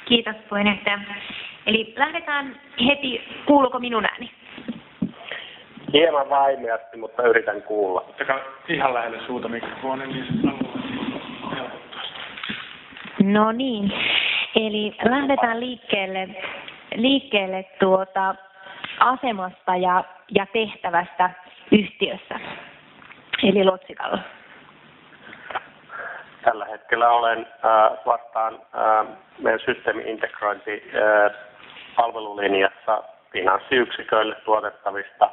Kiitos puheenjohtaja. Eli lähdetään heti, kuuluuko minun ääni? Hieman vaimeasti, mutta yritän kuulla. Ottakaa ihan lähelle suuta mikrofonin, niin se helpottaa. No niin, eli lähdetään liikkeelle asemasta ja tehtävästä yhtiössä, eli Lotsikalla. Tällä hetkellä olen vastaan meidän systeemi-integrointi palvelulinjassa finanssiyksiköille tuotettavista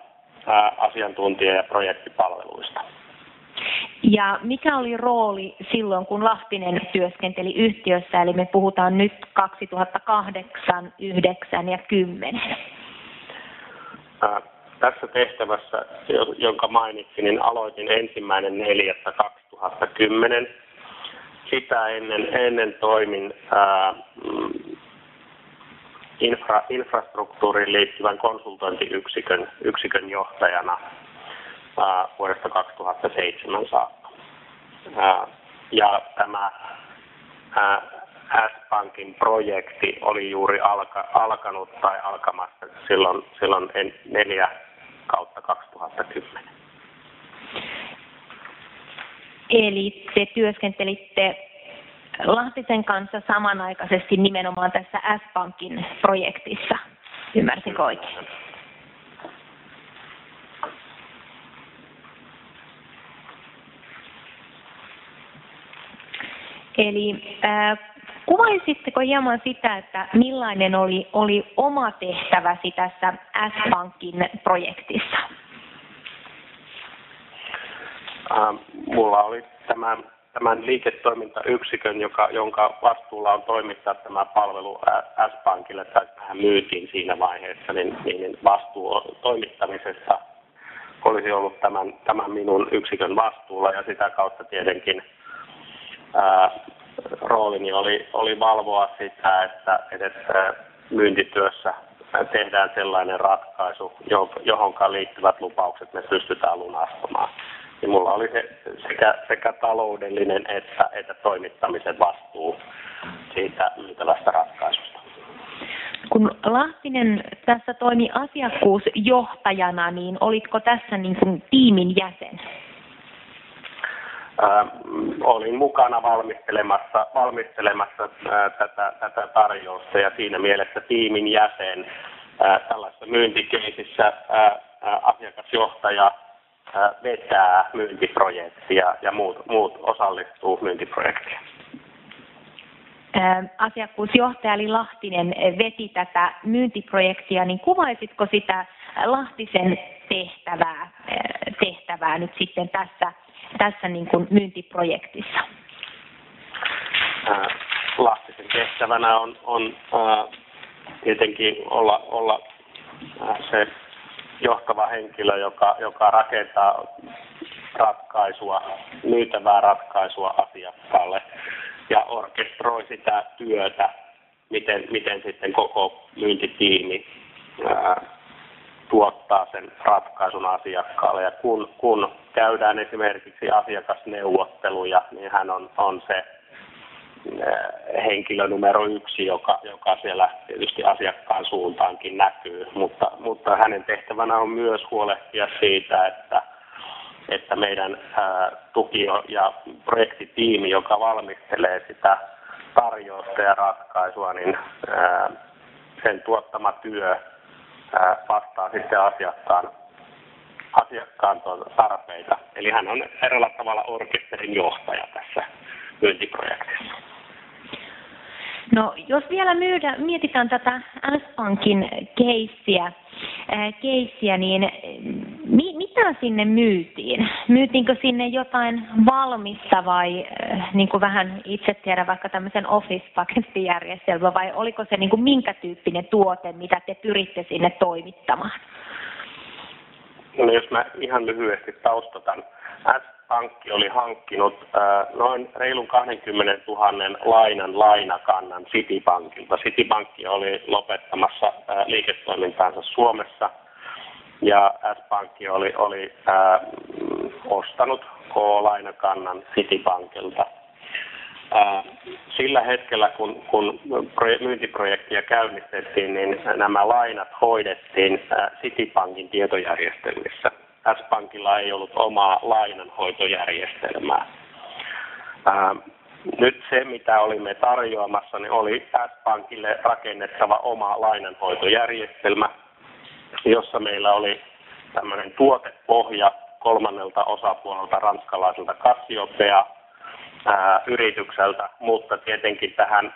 asiantuntija- ja projektipalveluista. Ja mikä oli rooli silloin, kun Lahtinen työskenteli yhtiössä, eli me puhutaan nyt 2008, 9 ja 10? Tässä tehtävässä, jonka mainitsin, niin aloitin 1.4.2010. Sitä ennen toimin infrastruktuuriin liittyvän konsultointiyksikön johtajana vuodesta 2007 saakka. Ja tämä S-Pankin projekti oli juuri alkanut tai alkamassa silloin 4/2010. Eli te työskentelitte Lahtisen kanssa samanaikaisesti nimenomaan tässä S-Pankin projektissa, ymmärsinkö oikein? Eli kuvaisitteko hieman sitä, että millainen oli oma tehtäväsi tässä S-Pankin projektissa? Mulla oli tämän liiketoimintayksikön, jonka vastuulla on toimittaa tämä palvelu S-Pankille, tai tähän myytiin siinä vaiheessa, niin vastuu toimittamisesta olisi ollut tämän minun yksikön vastuulla, ja sitä kautta tietenkin roolini oli valvoa sitä, että myyntityössä tehdään sellainen ratkaisu, johon liittyvät lupaukset me pystytään lunastamaan. Ja mulla oli sekä taloudellinen että toimittamisen vastuu siitä myytävästä ratkaisusta. Kun Lahtinen tässä toimi asiakkuusjohtajana, niin olitko tässä niin kuin tiimin jäsen? Olin mukana valmistelemassa tätä tarjousta ja siinä mielessä tiimin jäsen. Tällaisessa myyntikeisissä asiakasjohtaja vetää myyntiprojektia ja muut osallistuu myyntiprojektiin. Asiakkuusjohtaja eli Lahtinen veti tätä myyntiprojektia, niin kuvaisitko sitä Lahtisen tehtävää nyt sitten tässä niin kuin myyntiprojektissa? Lahtisen tehtävänä on tietenkin olla se johtava henkilö, joka rakentaa myytävää ratkaisua asiakkaalle ja orkestroi sitä työtä, miten sitten koko myyntitiimi tuottaa sen ratkaisun asiakkaalle. Ja kun käydään esimerkiksi asiakasneuvotteluja, niin hän on se henkilö numero 1, joka siellä tietysti asiakkaan suuntaankin näkyy, mutta hänen tehtävänä on myös huolehtia siitä, että meidän tuki- ja projektitiimi, joka valmistelee sitä tarjousta ja ratkaisua, niin sen tuottama työ vastaa sitten asiakkaan tarpeita. Eli hän on eräällä tavalla orkesterin johtaja tässä myyntiprojektissa. No, jos vielä mietitään tätä S-Pankin keissiä, niin mitä sinne myytiin? Myytiinkö sinne jotain valmista vai niin kuin vähän itse tiedän vaikka tämmöisen Office-pakettijärjestelmä vai oliko se niin kuin minkä tyyppinen tuote, mitä te pyritte sinne toimittamaan? No, jos mä ihan lyhyesti taustatan. S-Pankki oli hankkinut noin reilun 20 000 lainakannan Citibankilta. Citibankki oli lopettamassa liiketoimintaansa Suomessa ja S-Pankki oli ostanut K-lainakannan Citibankilta. Sillä hetkellä, kun myyntiprojektia käynnistettiin, niin nämä lainat hoidettiin Citibankin tietojärjestelmissä. S-Pankilla ei ollut omaa lainanhoitojärjestelmää. Nyt se, mitä olimme tarjoamassa, niin oli S-Pankille rakennettava oma lainanhoitojärjestelmä, jossa meillä oli tämmöinen tuotepohja kolmannelta osapuolelta, ranskalaiselta Cassiopeia yritykseltä, mutta tietenkin tähän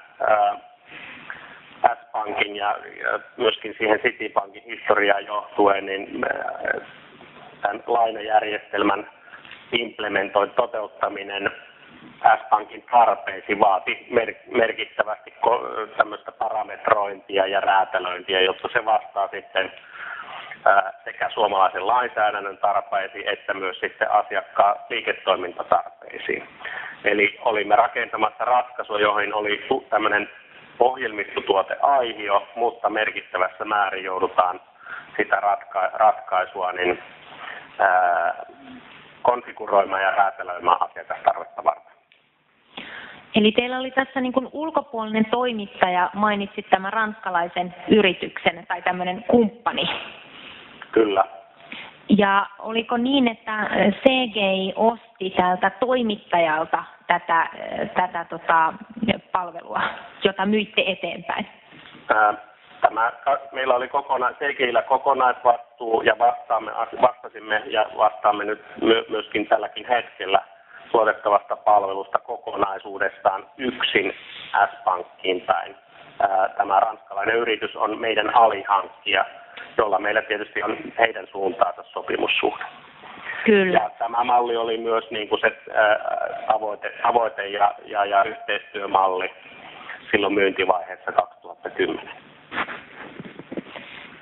S-Pankin ja myöskin siihen Citibankin historiaan johtuen, niin tämän lainajärjestelmän toteuttaminen S-Pankin tarpeisiin vaati merkittävästi tämmöistä parametrointia ja räätälöintiä, jotta se vastaa sitten sekä suomalaisen lainsäädännön tarpeisiin että myös sitten asiakkaan liiketoimintatarpeisiin. Eli olimme rakentamassa ratkaisua, joihin oli tämmöinen ohjelmistotuoteaihio, mutta merkittävässä määrin joudutaan sitä ratkaisua niin konfiguroimaan ja räätälöimään asiakastarvetta varten. Eli teillä oli tässä niin kuin ulkopuolinen toimittaja, mainitsit tämän ranskalaisen yrityksen tai tämmöinen kumppani. Kyllä. Ja oliko niin, että CGI osti tältä toimittajalta tätä palvelua, jota myitte eteenpäin? Meillä oli CGI:llä kokonaisvastuu ja vastasimme ja vastaamme nyt myöskin tälläkin hetkellä tuotettavasta palvelusta kokonaisuudestaan yksin S-Pankkiin päin. Tämä ranskalainen yritys on meidän alihankkija, jolla meillä tietysti on heidän suuntaansa sopimussuhde. Kyllä. Ja tämä malli oli myös niin kuin se tavoite ja yhteistyömalli silloin myyntivaiheessa 2010.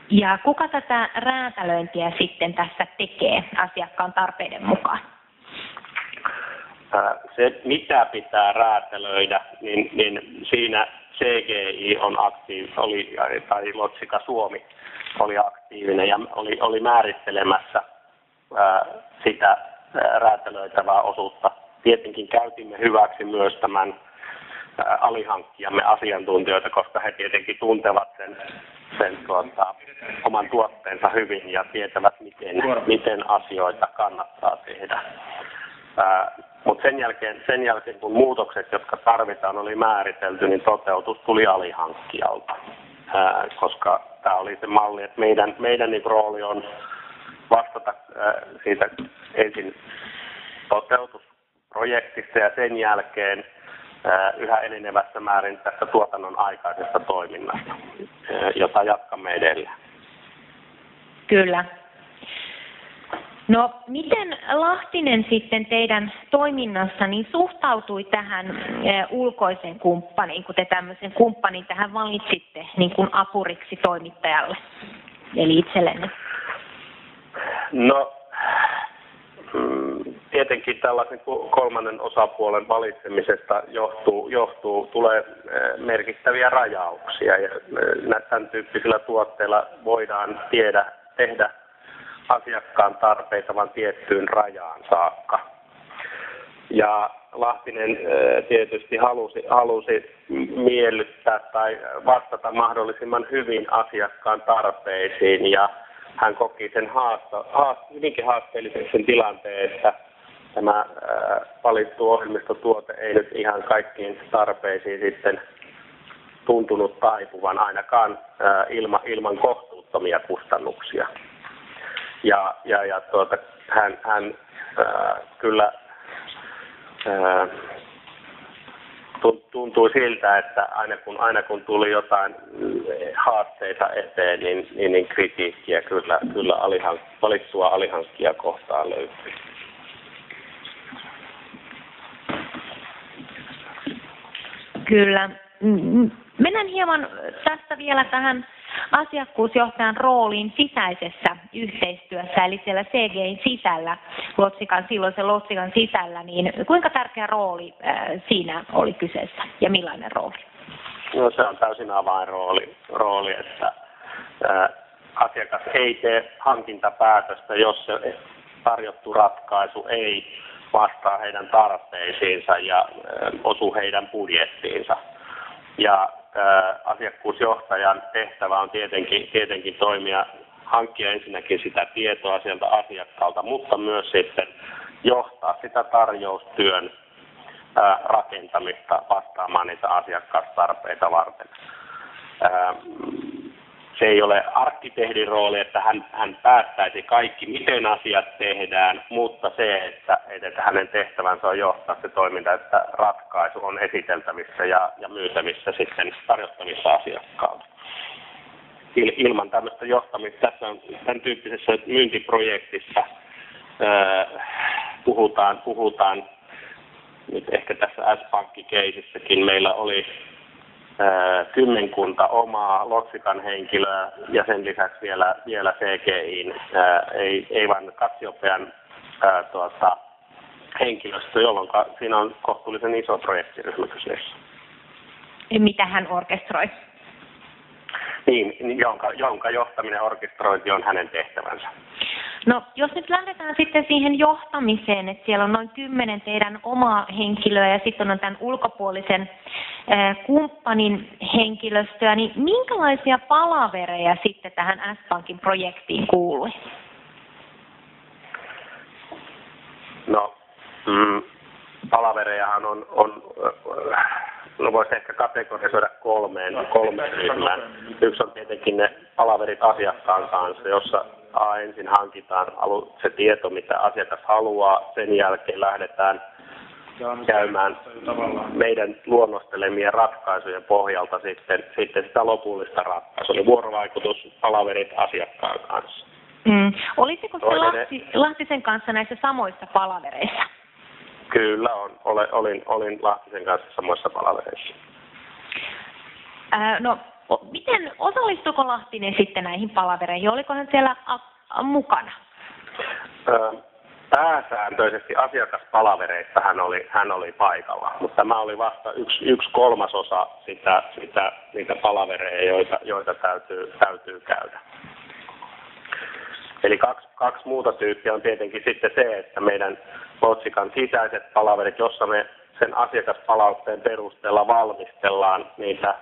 Ja kuka tätä räätälöintiä sitten tässä tekee asiakkaan tarpeiden mukaan? Se, mitä pitää räätälöidä, niin siinä CGI on tai Lotsika Suomi oli aktiivinen ja oli määrittelemässä sitä räätälöitävää osuutta. Tietenkin käytimme hyväksi myös tämän alihankkijamme asiantuntijoita, koska he tietenkin tuntevat sen oman tuotteensa hyvin ja tietävät, miten asioita kannattaa tehdä. Mutta sen jälkeen, kun muutokset, jotka tarvitaan, oli määritelty, niin toteutus tuli alihankkijalta. Koska tämä oli se malli, että meidän rooli on vastata siitä ensin toteutusprojektista ja sen jälkeen yhä enenevässä määrin tästä tuotannon aikaisesta toiminnasta, jota jatkamme edelleen. Kyllä. No, miten Lahtinen sitten teidän toiminnassanne suhtautui tähän ulkoisen kumppaniin, kun te tämmöisen kumppanin tähän valitsitte niin kuin apuriksi toimittajalle, eli itsellenne? No, tietenkin tällaisen kolmannen osapuolen valitsemisesta tulee merkittäviä rajauksia ja tämän tyyppisillä tuotteilla voidaan tehdä asiakkaan tarpeita vain tiettyyn rajaan saakka. Ja Lahtinen tietysti halusi miellyttää tai vastata mahdollisimman hyvin asiakkaan tarpeisiin ja hän koki sen hyvinkin haasteelliseksi sen tilanteen, että tämä valittu ohjelmistotuote ei nyt ihan kaikkiin tarpeisiin sitten tuntunut taipuvan ainakaan ilman kohtuuttomia kustannuksia. Hän kyllä tuntui siltä, että aina kun tuli jotain haasteita eteen, niin kritiikkiä kyllä valittua alihankkijaa kohtaan löytyi. Kyllä. Mennään hieman tästä vielä tähän asiakkuusjohtajan rooliin sisäisessä yhteistyössä, eli siellä CGI:n sisällä, silloisen Lotsikan sisällä, niin kuinka tärkeä rooli siinä oli kyseessä ja millainen rooli? No, se on täysin avainrooli, että asiakas ei tee hankintapäätöstä, jos se tarjottu ratkaisu ei vastaa heidän tarpeisiinsa ja osuu heidän budjettiinsa. Ja asiakkuusjohtajan tehtävä on tietenkin toimia, hankkia ensinnäkin sitä tietoa sieltä asiakkaalta, mutta myös sitten johtaa sitä tarjoustyön rakentamista vastaamaan niitä asiakastarpeita varten. Se ei ole arkkitehdin rooli, että hän päättäisi kaikki, miten asiat tehdään, mutta se, että hänen tehtävänsä on johtaa se toiminta, että ratkaisu on esiteltävissä ja myytävissä sitten tarjottavissa asiakkaalta. Ilman tämmöistä johtamista, tässä on tämän tyyppisessä myyntiprojektissa puhutaan nyt ehkä tässä S-Pankki-keisissäkin meillä oli kymmenkunta omaa Lotsikan henkilöä ja sen lisäksi vielä CGI:n, ei vain Katsiopean henkilöstö, jolloin siinä on kohtuullisen iso projektiryhmä kyseessä. Mitä hän orkestroi? Niin, jonka johtaminen orkestrointi on hänen tehtävänsä. No, jos nyt lähdetään sitten siihen johtamiseen, että siellä on noin 10 teidän omaa henkilöä ja sitten on tämän ulkopuolisen kumppanin henkilöstöä, niin minkälaisia palavereja sitten tähän S-Pankin projektiin kuului? No, palaverejahan on no voisi ehkä kategorisoida kolmeen ryhmään. Yksi on tietenkin ne palaverit asiakkaan kanssa, jossa ensin hankitaan se tieto, mitä asiakas haluaa. Sen jälkeen lähdetään käymään meidän luonnostelemien ratkaisujen pohjalta sitten sitä lopullista ratkaisua, eli vuorovaikutuspalaverit asiakkaan kanssa. Olisiko se Lahtisen kanssa näissä samoissa palavereissa? Kyllä, olin Lahtisen kanssa samoissa palavereissa. No, miten osallistuiko Lahtinen sitten näihin palavereihin? Oliko hän siellä mukana? Pääsääntöisesti asiakaspalavereissa hän oli paikalla, mutta tämä oli vasta yksi kolmasosa niitä palavereja, joita täytyy käydä. Eli kaksi muuta tyyppiä on tietenkin sitten se, että meidän Lotsikan sisäiset palaverit, jossa me sen asiakaspalautteen perusteella valmistellaan niitä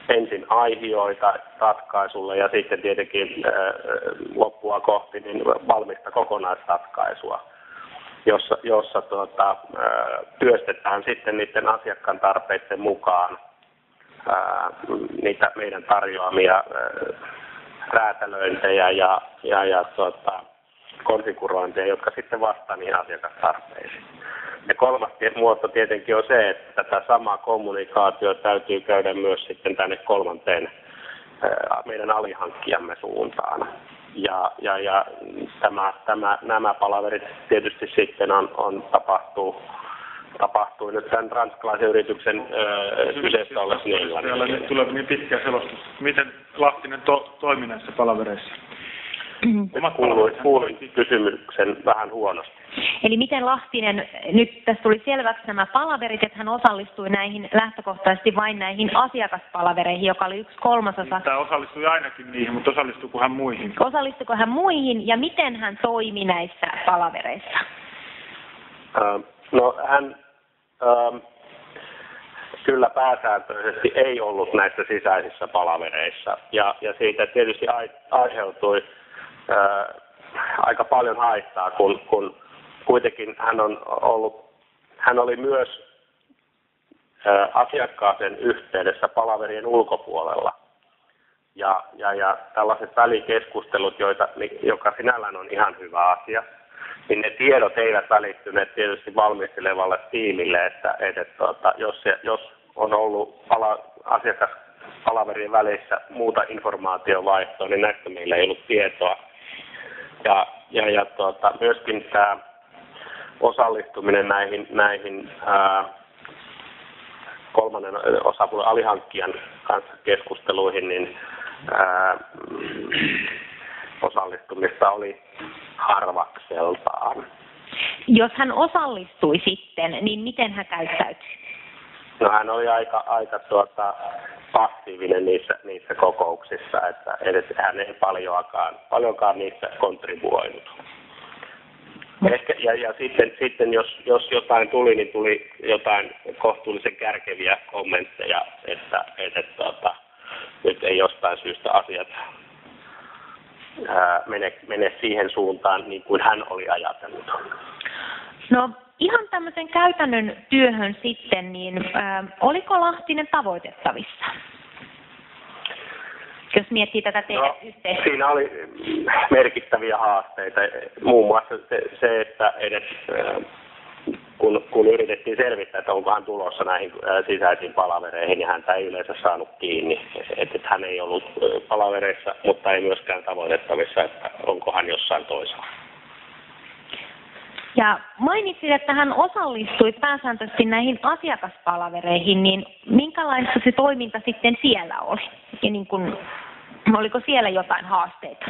ensin aihioita ratkaisulle ja sitten tietenkin loppua kohti niin valmista kokonaisratkaisua, jossa työstetään sitten niiden asiakkaan tarpeiden mukaan niitä meidän tarjoamia räätälöintejä ja konfigurointeja, jotka sitten vastaa niihin asiakastarpeisiin. Ja kolmas muoto tietenkin on se, että tätä samaa kommunikaatio täytyy käydä myös sitten tänne kolmanteen meidän alihankkijamme suuntaan. Ja nämä palaverit tietysti sitten tapahtuu nyt tämän ranskalaisen yrityksen kyseessä ollessa Englannissa. Nyt tulee niin pitkä selostus. Miten Lahtinen toimi näissä palavereissa? Kuulin kysymyksen vähän huonosti. Eli miten Lahtinen, nyt tässä tuli selväksi nämä palaverit, että hän osallistui näihin lähtökohtaisesti vain näihin asiakaspalavereihin, joka oli 1/3. Tämä osallistui ainakin niihin, mutta osallistuiko hän muihin? Osallistuiko hän muihin ja miten hän toimi näissä palavereissa? No hän kyllä pääsääntöisesti ei ollut näissä sisäisissä palavereissa ja siitä tietysti aiheutui aika paljon haittaa, kun kuitenkin hän oli myös asiakkaaseen yhteydessä palaverien ulkopuolella. Ja tällaiset välikeskustelut, joka sinällään on ihan hyvä asia, niin ne tiedot eivät välittyneet tietysti valmistelevalle tiimille, että jos on ollut asiakaspalaverien välissä muuta informaatiovaihtoa, niin näistä meillä ei ollut tietoa. Ja myöskin tämä osallistuminen näihin kolmannen osapuolen alihankkijan kanssa keskusteluihin, niin osallistumista oli harvakseltaan. Jos hän osallistui sitten, niin miten hän käyttäytyi? No hän oli aika passiivinen niissä kokouksissa, että hän ei paljonkaan niissä kontribuoinut. Ehkä, ja sitten jos jotain tuli, niin tuli jotain kohtuullisen kärkeviä kommentteja, että nyt ei jostain syystä asiat mene siihen suuntaan niin kuin hän oli ajatellut. No ihan tämmöisen käytännön työhön sitten, niin oliko Lahtinen tavoitettavissa? Jos miettii tätä teidän yhteistyötä. Siinä oli merkittäviä haasteita. Muun muassa se että edes kun yritettiin selvittää, että onko hän tulossa näihin sisäisiin palavereihin, niin häntä ei yleensä saanut kiinni. Että hän ei ollut palavereissa, mutta ei myöskään tavoitettavissa, että onko hän jossain toisella. Ja mainitsit, että hän osallistui pääsääntöisesti näihin asiakaspalavereihin, niin minkälaista se toiminta sitten siellä oli? Ja niin kuin, oliko siellä jotain haasteita?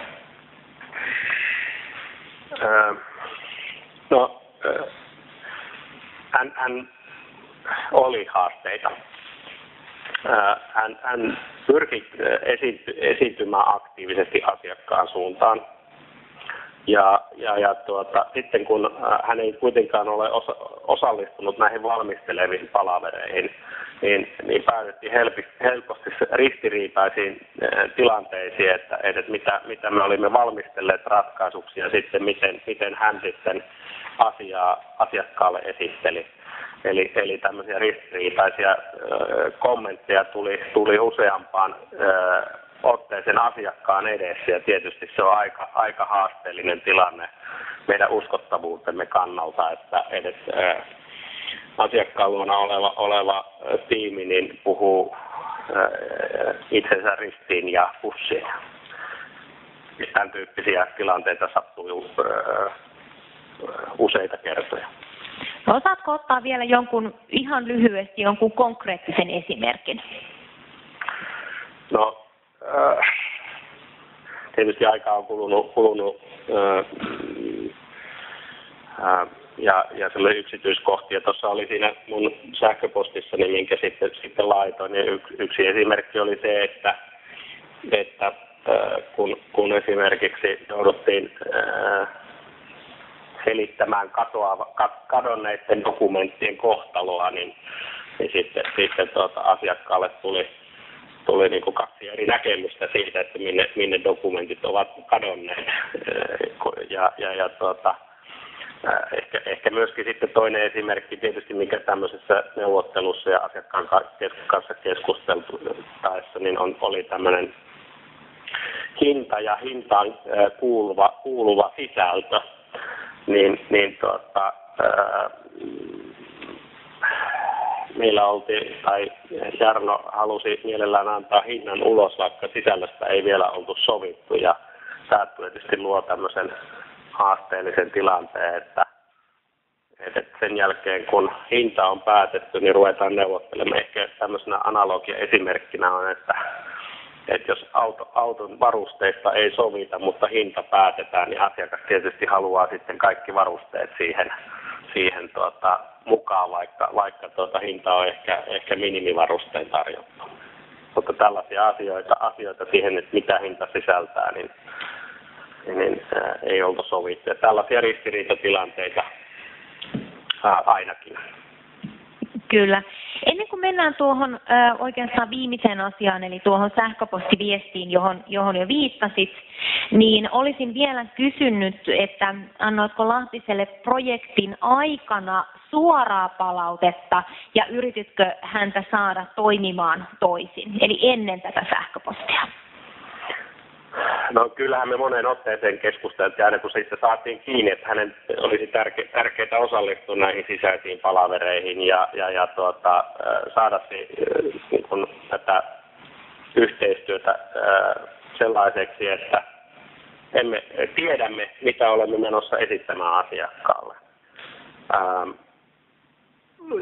Hän oli haasteita. Hän pyrki esiintymään aktiivisesti asiakkaan suuntaan. Ja sitten kun hän ei kuitenkaan ole osallistunut näihin valmisteleviin palavereihin, niin päädyttiin helposti ristiriitaisiin tilanteisiin, että mitä me olimme valmistelleet ratkaisuksi ja sitten miten hän sitten asiaa asiakkaalle esitteli. Eli tämmöisiä ristiriitaisia kommentteja tuli useampaan otteeseen asiakkaan edessä, ja tietysti se on aika haasteellinen tilanne meidän uskottavuutemme kannalta, että edes asiakkaan luona oleva tiimi niin puhuu itsensä ristiin ja pussiin. Tämän tyyppisiä tilanteita sattuu useita kertoja. No, osaatko ottaa vielä ihan lyhyesti jonkun konkreettisen esimerkin? No, tietysti aikaa on kulunut ja se oli yksityiskohtia. Tuossa oli siinä mun sähköpostissani, minkä sitten laitoin. Ja yksi esimerkki oli se, että kun esimerkiksi jouduttiin selittämään kadonneiden dokumenttien kohtaloa, niin sitten asiakkaalle tuli niin kuin kaksi eri näkemystä siitä, että minne dokumentit ovat kadonneet. Ehkä myöskin sitten toinen esimerkki tietysti, mikä tämmöisessä neuvottelussa ja asiakkaan kanssa keskusteltaessa, niin oli tämmöinen hinta ja hintaan kuuluva sisältö. Meillä Jarno halusi mielellään antaa hinnan ulos, vaikka sisällöstä ei vielä oltu sovittu, ja tämä tietysti luo tämmöisen haasteellisen tilanteen, että sen jälkeen kun hinta on päätetty, niin ruvetaan neuvottelemaan. Ehkä tämmöisenä analogia esimerkkinä on, että jos auton varusteista ei sovita, mutta hinta päätetään, niin asiakas tietysti haluaa sitten kaikki varusteet siihen mukaan, vaikka hinta on ehkä minimivarusteen tarjottu. Mutta tällaisia asioita siihen, että mitä hinta sisältää, niin ei oltu sovittu. Ja tällaisia ristiriitatilanteita ainakin. Kyllä. Ennen kuin mennään tuohon oikeastaan viimeiseen asiaan, eli tuohon sähköpostiviestiin, johon jo viittasit, niin olisin vielä kysynyt, että annoitko Lahtiselle projektin aikana suoraa palautetta ja yrititkö häntä saada toimimaan toisin, eli ennen tätä sähköpostia? No kyllähän me moneen otteeseen keskusteltiin, aina kun siitä saatiin kiinni, että hänen olisi tärkeää osallistua näihin sisäisiin palavereihin ja saada niin kun tätä yhteistyötä sellaiseksi, että tiedämme, mitä olemme menossa esittämään asiakkaalle.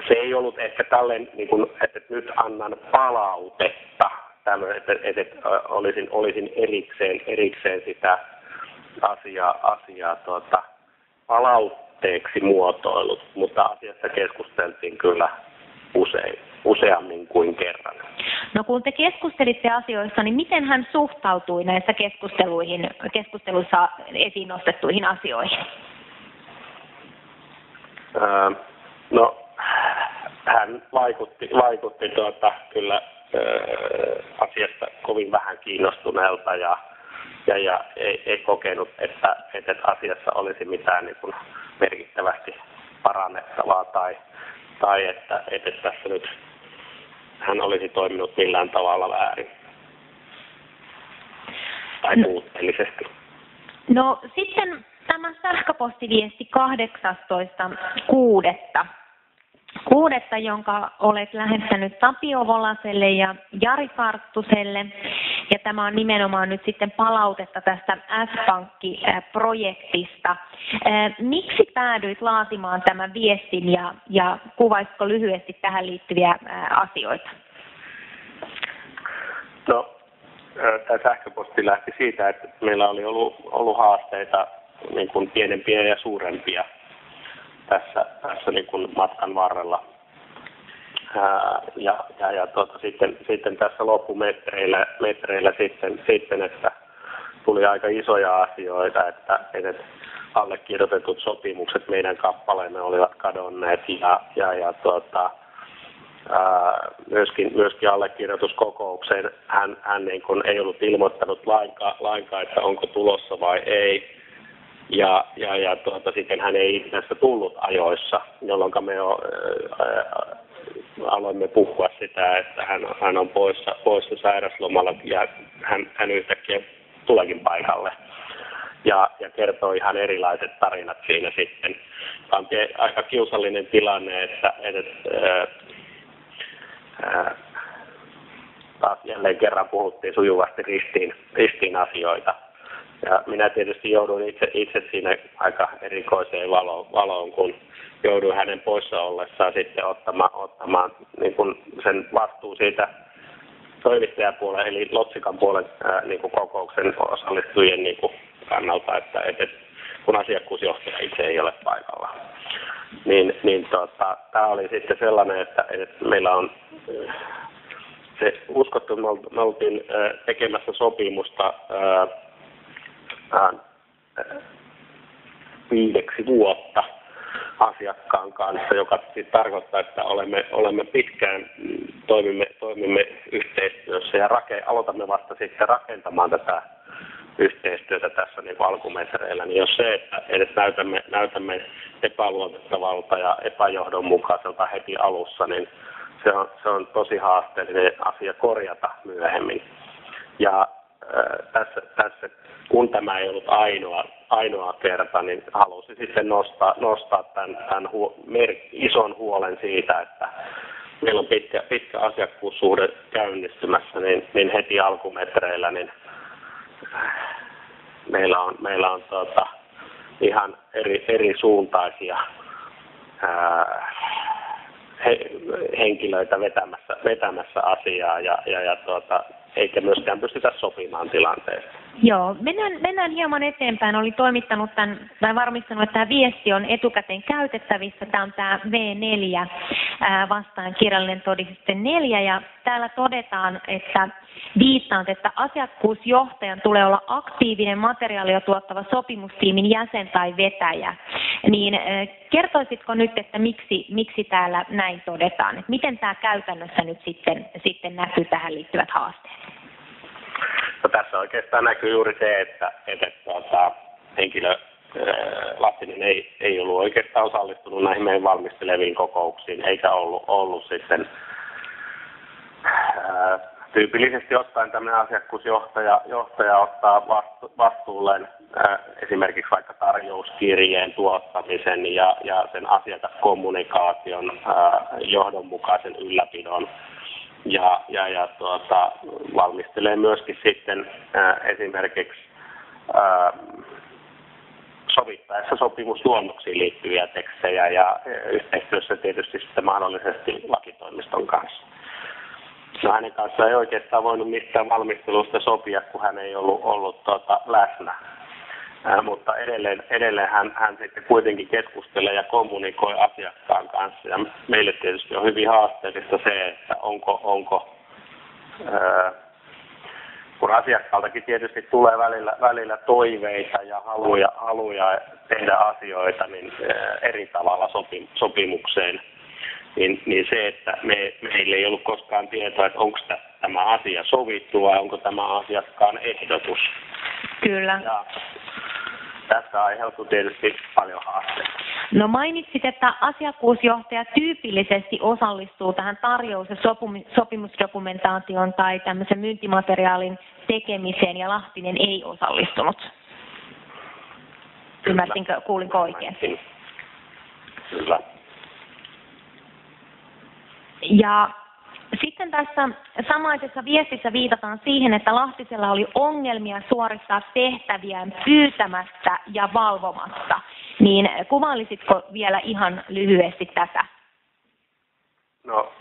Se ei ollut ehkä tälleen, niin kun, että nyt annan palautetta. Että olisin erikseen sitä asiaa palautteeksi muotoillut, mutta asiasta keskusteltiin kyllä useammin kuin kerran. No kun te keskustelitte asioista, niin miten hän suhtautui näissä keskusteluissa esiin nostettuihin asioihin? No, hän vaikutti kyllä asiasta kovin vähän kiinnostuneelta ja ei kokenut, että asiassa olisi mitään niin kuin merkittävästi parannettavaa tai että tässä nyt hän olisi toiminut millään tavalla väärin tai puutteellisesti. No sitten tämä sähköpostiviesti 18.6., jonka olet lähettänyt Tapio Volaselle ja Jari Karttuselle. Ja tämä on nimenomaan nyt sitten palautetta tästä S-Pankki-projektista. Miksi päädyit laatimaan tämän viestin ja kuvaisitko lyhyesti tähän liittyviä asioita? No, tämä sähköposti lähti siitä, että meillä oli ollut haasteita niin kuin pienempiä ja suurempia tässä niin kuin matkan varrella. Sitten tässä loppumetreillä sitten, että tuli aika isoja asioita, että allekirjoitetut sopimukset meidän kappaleemme olivat kadonneet myöskin allekirjoituskokoukseen hän niin kuin ei ollut ilmoittanut lainkaan, että onko tulossa vai ei. Sitten hän ei itse asiassa tullut ajoissa, jolloin me aloimme puhua sitä, että hän on poissa sairaslomalla ja hän yhtäkkiä tuleekin paikalle. Ja kertoi ihan erilaiset tarinat siinä sitten. Tämä on aika kiusallinen tilanne, että taas jälleen kerran puhuttiin sujuvasti ristiin asioita. Ja minä tietysti joudun itse siinä aika erikoiseen valoon, kun jouduin hänen poissa ollessaan sitten ottamaan niin kuin sen vastuun siitä toimittajapuolen eli Lotsikan puolen niin kuin kokouksen osallistujien niin kuin kannalta, että kun asiakkuusjohtaja itse ei ole paikalla. Tämä oli sitten sellainen, että meillä on se uskottu, me oltiin tekemässä sopimusta 5 vuotta asiakkaan kanssa, joka siis tarkoittaa, että olemme pitkään toimimme yhteistyössä ja aloitamme vasta sitten rakentamaan tätä yhteistyötä tässä niin alkumetreillä, niin jos se, että edes näytämme epäluotettavalta ja epäjohdonmukaiselta heti alussa, niin se on tosi haasteellinen asia korjata myöhemmin. Ja tässä kun tämä ei ollut ainoa kerta, niin halusin sitten nostaa tämän ison huolen siitä, että meillä on pitkä asiakkuussuhde käynnistymässä, niin heti alkumetreillä niin meillä on ihan eri suuntaisia henkilöitä vetämässä asiaa eikä myöskään pystytä sopimaan tilanteesta. Joo, mennään hieman eteenpäin. Oli toimittanut varmistanut, että tämä viesti on etukäteen käytettävissä. Tämä on tämä V4 vastaan kirjallinen todiste 4 ja täällä todetaan, että viittaan, että asiakkuusjohtajan tulee olla aktiivinen materiaalia tuottava sopimustiimin jäsen tai vetäjä. Niin kertoisitko nyt, että miksi täällä näin todetaan? Että miten tämä käytännössä nyt sitten näkyy tähän liittyvät haasteet? No, tässä oikeastaan näkyy juuri se, että henkilö Lassinen ei ollut oikeastaan osallistunut näihin meidän valmisteleviin kokouksiin, eikä ollut sitten tyypillisesti ottaen tämmöinen asiakkuusjohtaja ottaa vastuulleen esimerkiksi vaikka tarjouskirjeen tuottamisen ja sen asiakaskommunikaation johdonmukaisen ylläpidon ja valmistelee myöskin sitten esimerkiksi sovittaessa sopimusluonnoksiin liittyviä tekstejä ja yhteistyössä tietysti sitten mahdollisesti lakitoimiston kanssa. No, hänen kanssaan ei oikeastaan voinut mistään valmistelusta sopia, kun hän ei ollut läsnä. Mutta edelleen hän sitten kuitenkin keskustelee ja kommunikoi asiakkaan kanssa. Ja meille tietysti on hyvin haasteellista se, että onko kun asiakkaaltakin tietysti tulee välillä toiveita ja haluja tehdä asioita niin eri tavalla sopimukseen, niin se, että meillä ei ollut koskaan tietoa, että onko tämä asia sovittu vai onko tämä asiakkaan ehdotus. Kyllä. Ja tässä aiheutuu tietysti paljon haasteita. No mainitsit, että asiakkuusjohtaja tyypillisesti osallistuu tähän tarjous- ja sopimusdokumentaation tai tämmöisen myyntimateriaalin tekemiseen ja Lahtinen ei osallistunut. Ymmärsinkö, kuulinko oikein? Kyllä. Ja sitten tässä samaisessa viestissä viitataan siihen, että Lahtisella oli ongelmia suorittaa tehtäviään pyytämättä ja valvomatta. Niin kuvailisitko vielä ihan lyhyesti tätä? No,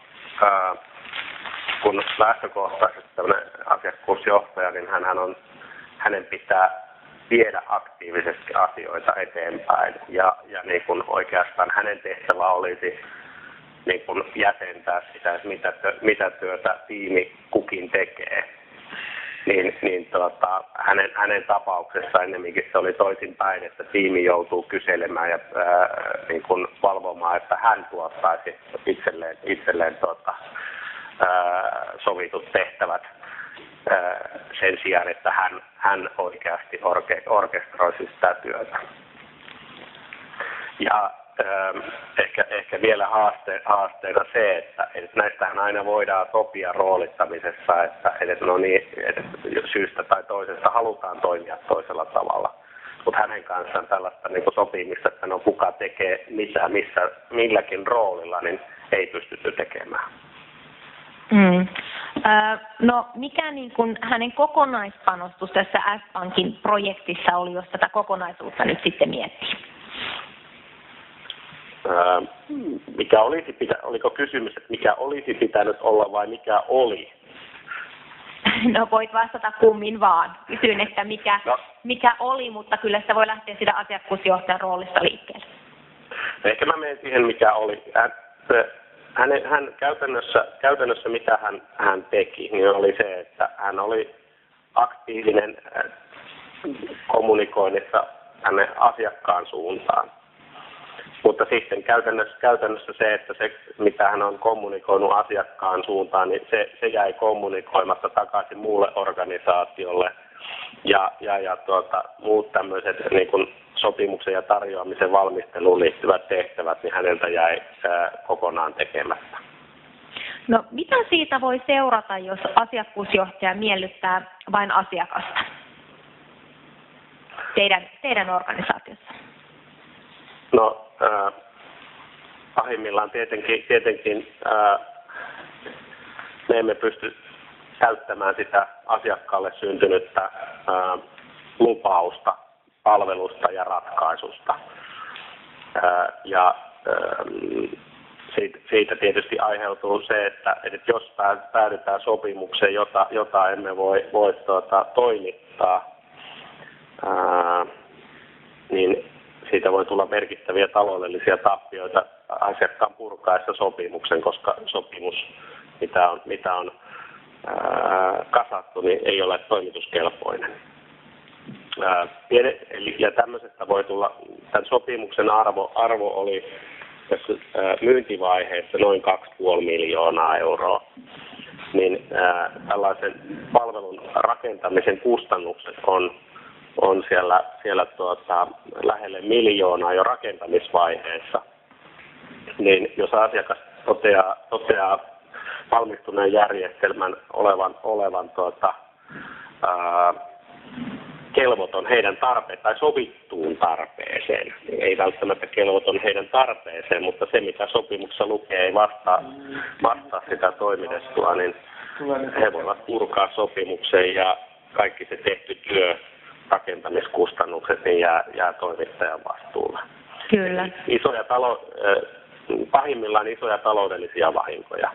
kun lähtökohtaisesti tämmöinen asiakkuusjohtaja, niin hänen pitää viedä aktiivisesti asioita eteenpäin. Ja niin kuin oikeastaan hänen tehtävä olisi niin kuin jäsentää sitä, että mitä työtä tiimi kukin tekee. Hänen tapauksessaan ennemminkin se oli toisinpäin, että tiimi joutuu kyselemään ja niin kuin valvomaan, että hän tuottaisi itselleen sovitut tehtävät sen sijaan, että hän oikeasti orkestroisi sitä työtä. Ja ehkä vielä haasteena se, että näistähän aina voidaan sopia roolittamisessa, että syystä tai toisesta halutaan toimia toisella tavalla. Mutta hänen kanssaan tällaista niin sopimista, että kuka tekee mitä, milläkin roolilla, niin ei pystytty tekemään. No mikä niin kun hänen kokonaispanostus tässä S-Pankin projektissa oli, jos tätä kokonaisuutta nyt sitten miettii? Oliko kysymys, että mikä olisi pitänyt olla vai mikä oli? No voit vastata kummin vaan. Kysyn, että mikä oli, mutta kyllä sitä voi lähteä sitä asiakkuusjohtajan roolista liikkeelle. Ehkä mä menen siihen, mikä oli. Hän käytännössä mitä hän teki, niin oli se, että hän oli aktiivinen kommunikoinnissa tänne asiakkaan suuntaan. Mutta sitten käytännössä se, että se mitä hän on kommunikoinut asiakkaan suuntaan, niin se jäi kommunikoimatta takaisin muulle organisaatiolle. Ja muut tämmöiset niin kuin sopimuksen ja tarjoamisen valmisteluun liittyvät tehtävät, niin häneltä jäi kokonaan tekemättä. No mitä siitä voi seurata, jos asiakkuusjohtaja miellyttää vain asiakasta teidän organisaatiossa? No pahimmillaan tietenkin me emme pysty täyttämään sitä asiakkaalle syntynyttä lupausta, palvelusta ja ratkaisusta. Siitä tietysti aiheutuu se, että jos päädytään sopimukseen, jota emme voi toimittaa, niin siitä voi tulla merkittäviä taloudellisia tappioita asiakkaan purkaessa sopimuksen, koska sopimus, mitä on kasattu, niin ei ole toimituskelpoinen. Ja tämmöisestä voi tulla, tämän sopimuksen arvo oli tässä myyntivaiheessa noin 2,5 miljoonaa euroa. Niin tällaisen palvelun rakentamisen kustannukset on siellä lähelle miljoonaa jo rakentamisvaiheessa. Niin jos asiakas toteaa valmistuneen järjestelmän olevan kelvoton heidän tarpeeseen tai sovittuun tarpeeseen, niin ei välttämättä kelvoton heidän tarpeeseen, mutta se mitä sopimuksessa lukee ei vastaa sitä toimitettua, niin he voivat purkaa sopimuksen ja kaikki se tehty työ, rakentamiskustannukset, niin jää toimittajan vastuulle. Kyllä. Pahimmillaan isoja taloudellisia vahinkoja.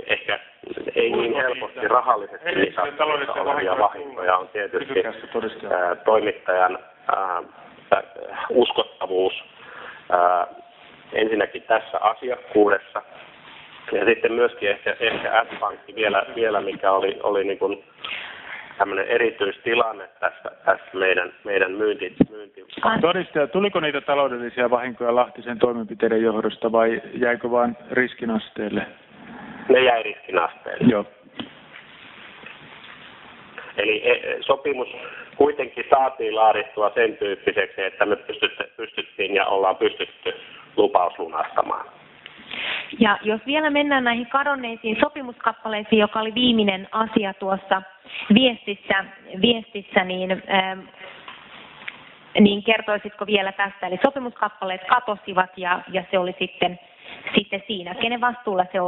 Ehkä ei niin helposti rahallisesti mitattavissa olevia vahinkoja on tietysti toimittajan uskottavuus ensinnäkin tässä asiakkuudessa Ja sitten myöskin ehkä S-Pankki vielä mikä oli niin kuin tämmöinen erityistilanne tässä meidän myynti. Todistaja, tuliko niitä taloudellisia vahinkoja Lahtisen toimenpiteiden johdosta vai jäikö vain riskinasteelle? Ne jäi riskinasteelle. Joo. Eli sopimus kuitenkin saatiin laadittua sen tyyppiseksi, että me pystyttiin ja ollaan pystytty lupaus lunastamaan. Ja jos vielä mennään näihin kadonneisiin sopimuskappaleisiin, joka oli viimeinen asia tuossa viestissä niin kertoisitko vielä tästä? Eli sopimuskappaleet katosivat ja se oli sitten siinä. Kenen vastuulla se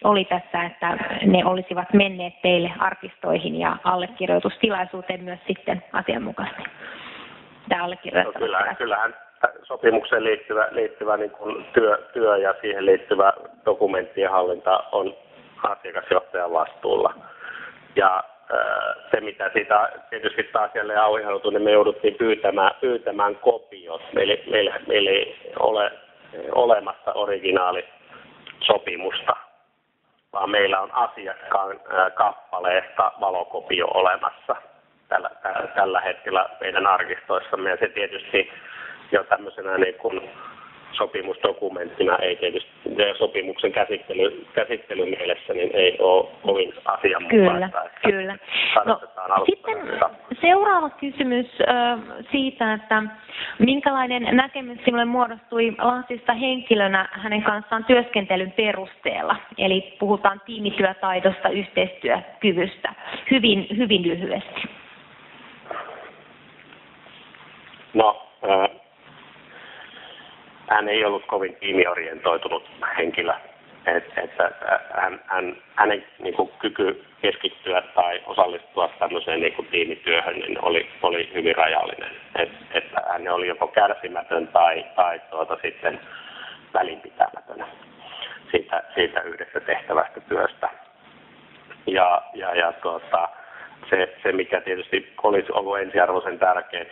oli tässä, että ne olisivat menneet teille arkistoihin ja allekirjoitustilaisuuteen myös sitten asianmukaisesti? Kyllähän sopimukseen liittyvä niin kuin työ ja siihen liittyvä dokumenttien hallinta on asiakasjohtajan vastuulla. Ja se, mitä siitä tietysti taas jälleen auihautui, niin me jouduttiin pyytämään kopiot. Meillä ei ole olemassa originaalisopimusta, vaan meillä on asiakkaan kappaleesta valokopio olemassa tällä hetkellä meidän arkistoissamme. Ja se tietysti jo tämmöisenä niin kuin sopimusdokumenttina ei tietysti sopimuksen käsittely mielessä niin ei ole kovin asianmukaista. Kyllä. No, sitten seuraava kysymys siitä, että minkälainen näkemys sinulle muodostui Lassista henkilönä hänen kanssaan työskentelyn perusteella? Eli puhutaan tiimityötaidosta, yhteistyökyvystä. Hyvin lyhyesti. No, hän ei ollut kovin tiimiorientoitunut henkilö, että hänen niin kuin kyky keskittyä tai osallistua tämmöiseen niin kuin tiimityöhön niin oli hyvin rajallinen, että hän oli joko kärsimätön tai sitten välinpitämätön siitä yhdessä tehtävästä työstä. Se, mikä tietysti olisi ollut ensiarvoisen tärkeää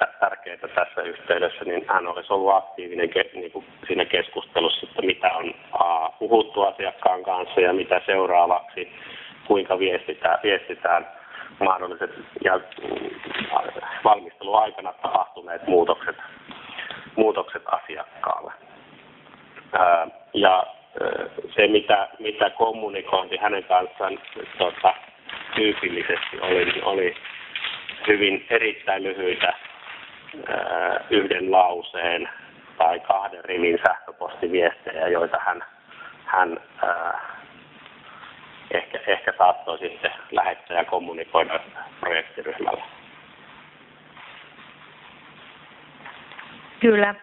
tässä yhteydessä, niin hän olisi ollut aktiivinen niin kuin siinä keskustelussa, että mitä on puhuttu asiakkaan kanssa ja mitä seuraavaksi, kuinka viestitään mahdolliset ja valmisteluaikana tapahtuneet muutokset asiakkaalle. Ja se, mitä kommunikointi hänen kanssaan tyypillisesti oli hyvin erittäin lyhyitä yhden lauseen tai 2 rivin sähköpostiviestejä, joita hän ehkä saattoi sitten lähettää ja kommunikoida projektiryhmällä. Kyllä.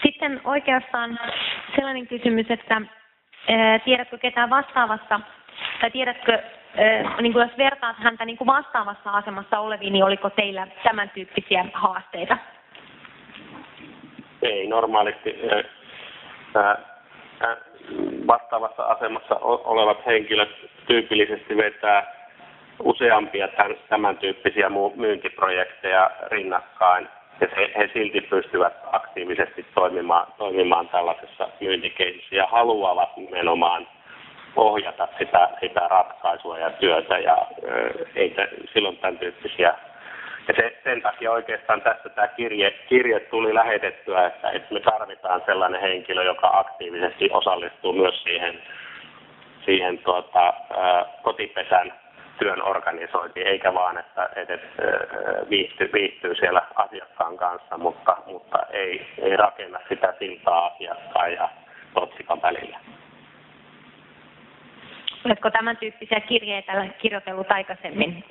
Sitten oikeastaan sellainen kysymys, että tiedätkö ketään vastaavassa, tai tiedätkö, niin kuin jos vertaat häntä niin kuin vastaavassa asemassa oleviin, niin oliko teillä tämän tyyppisiä haasteita? Ei normaalisti. Vastaavassa asemassa olevat henkilöt tyypillisesti vetää useampia tämän tyyppisiä myyntiprojekteja rinnakkain. Ja he silti pystyvät aktiivisesti toimimaan tällaisessa myyntikeisissä ja haluavat nimenomaan ohjata sitä ratkaisua ja työtä ja silloin tämän tyyppisiä. Ja sen takia oikeastaan tässä tämä kirje tuli lähetettyä, että me tarvitaan sellainen henkilö, joka aktiivisesti osallistuu myös siihen kotipesän työn organisointiin, eikä vaan, että viihtyy siellä asiakkaan kanssa, mutta ei rakenna sitä siltaa asiakkaan ja totsikan välillä. Oletko tämän tyyppisiä kirjeitä kirjoitellut aikaisemmin?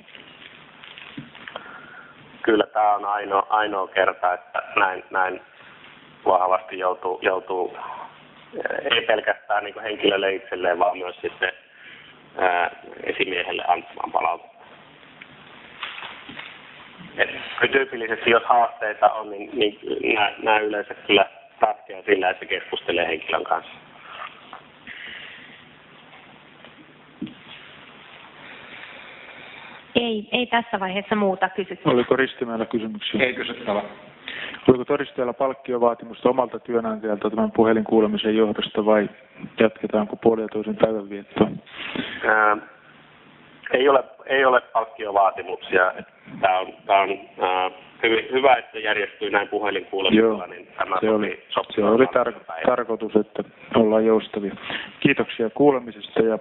Kyllä tämä on ainoa kerta, että näin vahvasti joutuu ei pelkästään niin kuin henkilölle itselleen, vaan myös sitten esimiehelle antamaan palautetta. Tyypillisesti jos haasteita on, niin nämä yleensä kyllä ratkeaa sillä, että keskustelee henkilön kanssa. Ei tässä vaiheessa muuta kysyttävää. Oliko Ristimäellä kysymyksiä? Ei kysyttävä. Tuliko todistajalla palkkiovaatimusta omalta työnantajalta tämän puhelinkuulemisen johdosta vai jatketaanko puolin ja toisin päivänviettoa? Ei ole palkkiovaatimuksia. Tämä on hyvä, että järjestyy näin puhelinkuulemisella. Niin tämä se oli tarkoitus, että ollaan joustavia. Kiitoksia kuulemisesta ja